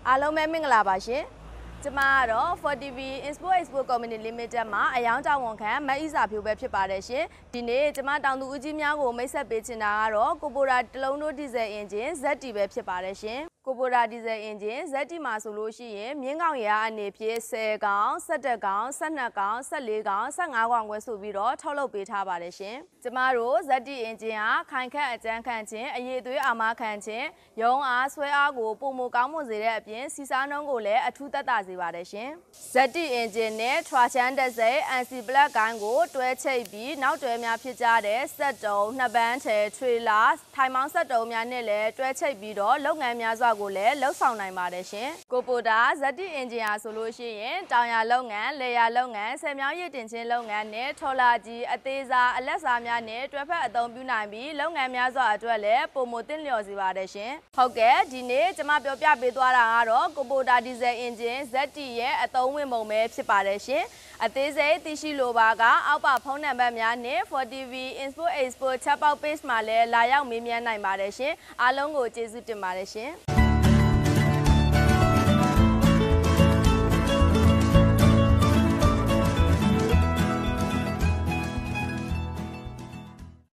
အားလုံးပဲမင်္ဂလာပါရှင်ကျမကတော့ Pornthavee Export Company Limited မှာအယောင်တာဝန်ခံမတ်ဣစာဖြိုးပဲဖြစ်ပါတယ်ရှင်ဒီနေ့ကျမတောင်သူဦးကြီးများကိုမိတ်ဆက်ပေးချင်တာကတော့ Kubota တလုံးတို့ဒီဇယ်အင်ဂျင် ZT ပဲဖြစ်ပါတယ်ရှင်Kubotaဒီဇယ်အင်ဂျင် ZT မှာဆိုလို့ရှိရင်မြင်းကောင်ရအနေဖြင့်10ကောင်17ကောင်12ကောင်14ကောင်15ကောင်ခွဲဆိုပြီးတော့ထုတ်လုပ်ပေးထားပါတယ်ရှင်ကျမတို့ ZT အင်ဂျင်ဟာခိုင်ခန့်အကြမ်းခန့်ခြင်းအရေးသွေးအာမခံခြင်းရုံးအားဆွဲအားကိုပုံမကောင်းမွန်စေတဲ့အပြင်စီစားနှုန်းကိုလည်းအထူးသက်သာစေပါတယ်ရှင် ZT အင်ဂျင်နဲ့ Traction တစိမ့် NC Black ကိုင်းကိုတွဲချိတ်ပြီးနောက်တွဲများဖြစ်ကြတဲ့စက်တုံးနှစ်ပန်းထဲ trailer ထိုင်မောင်းစက်တုံးများနဲ့လည်းတွဲချိတ်ပြီးတော့လုပ်ငန်းများစွာကိုလည်းလှုပ်ဆောင်နိုင်ပါတယ်ရှင် Kubota ZT အင်ဂျင်ဟာဆိုလို့ရှိရင်တောင်ယာလုပ်ငန်းလေယာလုပ်ငန်းဆယ်မြောင်းရည်တင်ခြင်းလုပ်ငန်းနဲ့ထော်လာကြီးအသေးစားအလက်စားများနဲ့တွဲဖက်အသုံးပြုနိုင်ပြီးလုပ်ငန်းများစွာအတွက်လည်းပုံမတင်လျော်စေပါတယ်ရှင်ဟုတ်ကဲ့ဒီနေ့ကျွန်မပြောပြပေးသွားတာကတော့ Kubota ဒီဇယ်အင်ဂျင် ZT ရဲ့အသုံးဝင်ပုံပဲဖြစ်ပါတယ်ရှင်အသေးစိတ်သိရှိလိုပါကအောက်ပါဖုန်းနံပါတ်များနဲ့ Pornthavee Export Chat Box Page မှာလည်းလာရောက်မေးမြန်းနိုင်ပါတယ်ရှင်အားလုံးကိုကျေးဇူးတင်ပါတယ်ရှင်